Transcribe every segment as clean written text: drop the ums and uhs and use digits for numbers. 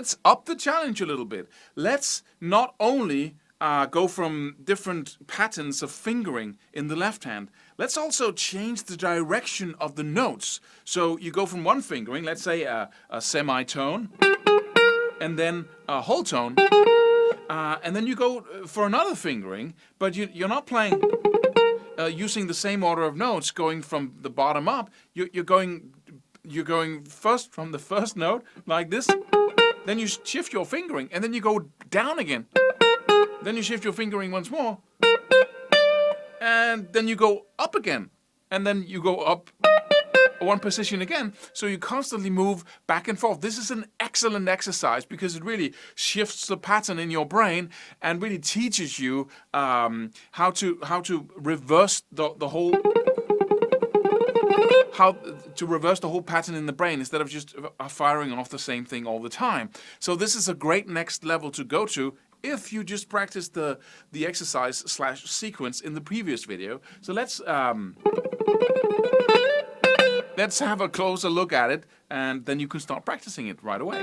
let's up the challenge a little bit. Let's not only go from different patterns of fingering in the left hand, let's also change the direction of the notes. So you go from one fingering, let's say a semitone, and then a whole tone, and then you go for another fingering, but you're not playing using the same order of notes, going from the bottom up. You're going first from the first note like this, then you shift your fingering, and then you go down again. Then you shift your fingering once more, and then you go up again, and then you go up one position again. So you constantly move back and forth. This is an excellent exercise because it really shifts the pattern in your brain and really teaches you how to reverse the whole. How to reverse the whole pattern in the brain instead of just firing off the same thing all the time. So this is a great next level to go to if you just practice the exercise / sequence in the previous video. So let's have a closer look at it, and then you can start practicing it right away.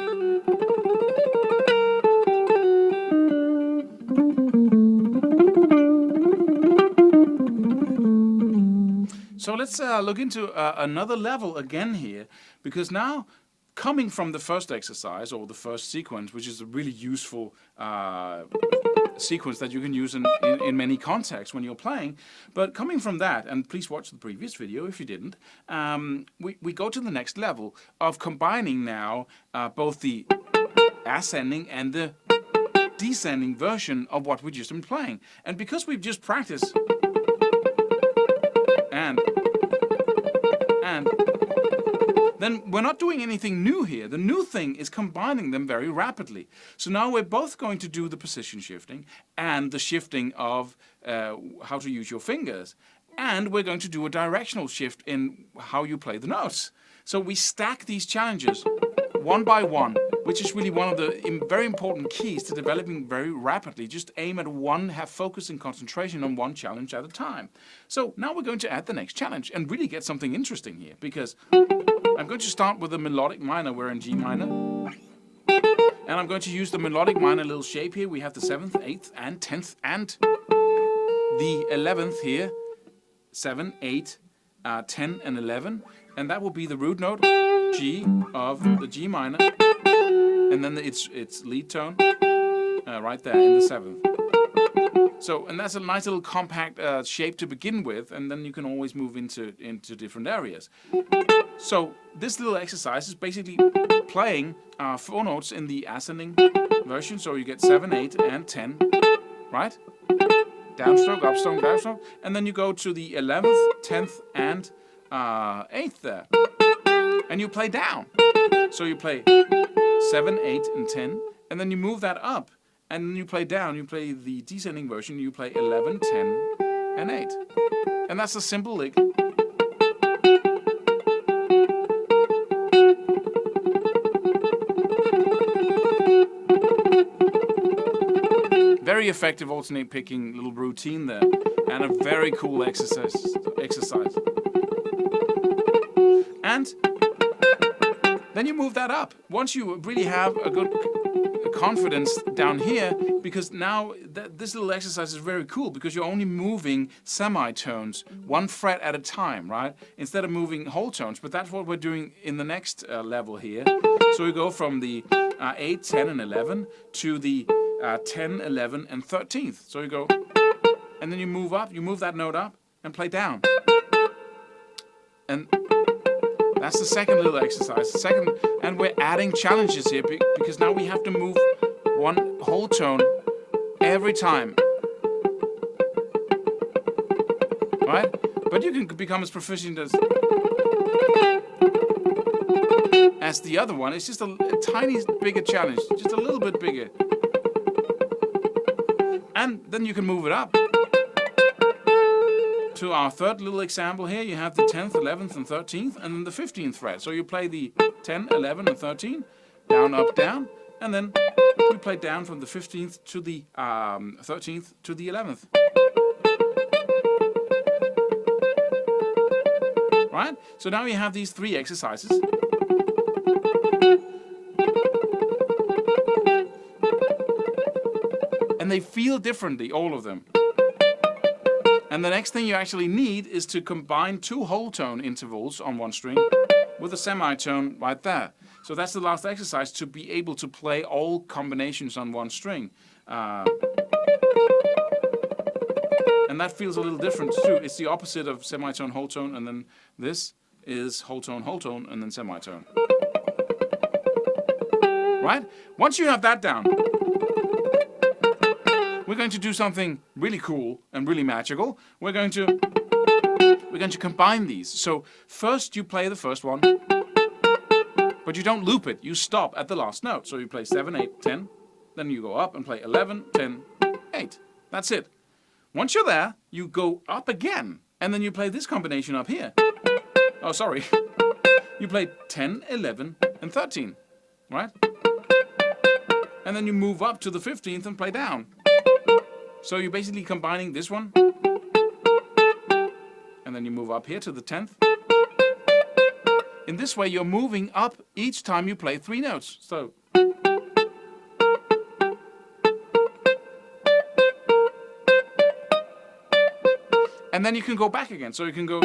So let's look into another level again here, because now, coming from the first exercise or the first sequence, which is a really useful sequence that you can use in many contexts when you're playing, but coming from that, and please watch the previous video if you didn't, we go to the next level of combining now both the ascending and the descending version of what we've just been playing. And because we've just practiced and then we're not doing anything new here. The new thing is combining them very rapidly. So now we're both going to do the position shifting and the shifting of how to use your fingers. And we're going to do a directional shift in how you play the notes. So we stack these challenges one by one, which is really one of the very important keys to developing very rapidly. Just aim at one, have focus and concentration on one challenge at a time. So now we're going to add the next challenge and really get something interesting here, because I'm going to start with a melodic minor. We're in G minor. And I'm going to use the melodic minor little shape here. We have the 7th, 8th, and 10th, and the 11th here. 7, 8, 10, and 11. And that will be the root note, G, of the G minor. And then its lead tone right there in the 7th. So, and that's a nice little compact shape to begin with, and then you can always move into different areas. So this little exercise is basically playing 4 notes in the ascending version. So you get 7, 8, and 10, right? Downstroke, upstroke, downstroke, and then you go to the 11th, 10th, and 8th there, and you play down. So you play 7, 8, and 10, and then you move that up, and then you play down. You play the descending version. You play 11, 10, and 8, and that's a simple lick. Very effective alternate picking little routine there, and a very cool exercise. And then you move that up. Once you really have a good confidence down here, because now this little exercise is very cool, because you're only moving semitones, 1 fret at a time, right? Instead of moving whole tones. But that's what we're doing in the next level here. So we go from the 8, 10, and 11 to the 10, 11, and 13th. So you go, and then you move up, you move that note up, and play down. And that's the second little exercise. And we're adding challenges here, because now we have to move 1 whole tone every time. Right? But you can become as proficient as the other one. It's just a tiny bigger challenge, just a little bit bigger. And then you can move it up. To our third little example here, you have the 10th, 11th, and 13th, and then the 15th fret. So you play the 10, 11, and 13, down, up, down, and then you play down from the 15th to the 13th to the 11th. Right? So now you have these 3 exercises. they feel differently, all of them. And the next thing you actually need is to combine 2 whole tone intervals on one string with a semitone right there. So that's the last exercise, to be able to play all combinations on one string. And that feels a little different too. It's the opposite of semitone, whole tone, and then this is whole tone, and then semitone. Right? Once you have that down, we're going to do something really cool and really magical. We're going to combine these. So first you play the first one, but you don't loop it. You stop at the last note. So you play 7, 8, 10. Then you go up and play 11, 10, 8. That's it. Once you're there, you go up again, and then you play this combination up here. Oh, sorry. You play 10, 11, and 13, right? And then you move up to the 15th and play down. So you're basically combining this one, and then you move up here to the 10th. In this way, you're moving up each time you play 3 notes. So. And then you can go back again. So you can go.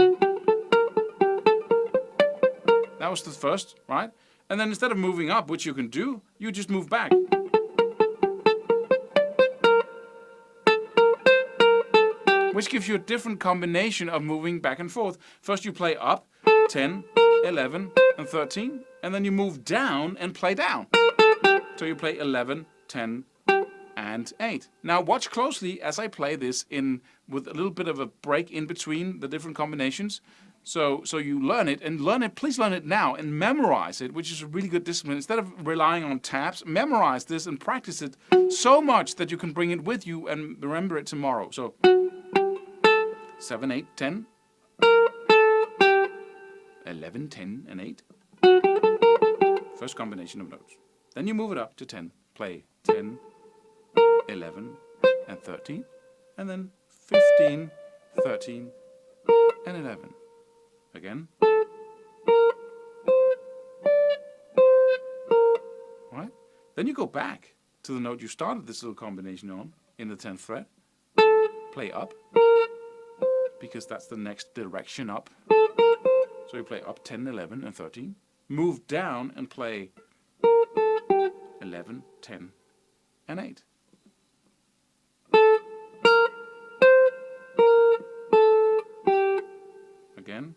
That was the first, right? And then instead of moving up, which you can do, you just move back. Which gives you a different combination of moving back and forth. First you play up, 10, 11, and 13, and then you move down and play down. So you play 11, 10, and 8. Now watch closely as I play this with a little bit of a break in between the different combinations. So you learn it, please learn it now and memorize it, which is a really good discipline. Instead of relying on tabs, memorize this and practice it so much that you can bring it with you and remember it tomorrow. So 7, 8, 10, 11, 10, and 8. First combination of notes. Then you move it up to 10. Play 10, 11, and 13. And then 15, 13, and 11. Again. Right? Then you go back to the note you started this little combination on in the 10th fret. Play up, because that's the next direction up. So you play up 10, 11, and 13. Move down and play 11, 10, and 8. Again.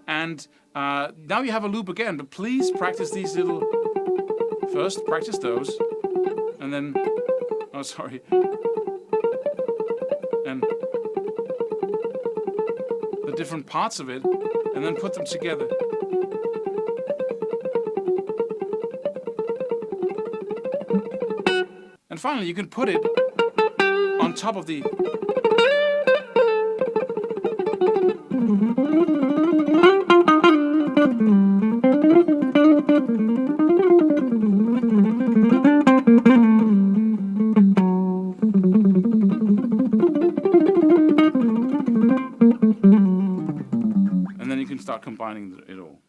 And now you have a loop again, but please practice these little. First, practice those, and then. Oh, sorry. And the different parts of it, and then put them together. And finally, you can put it on top of the. And then you can start combining it all.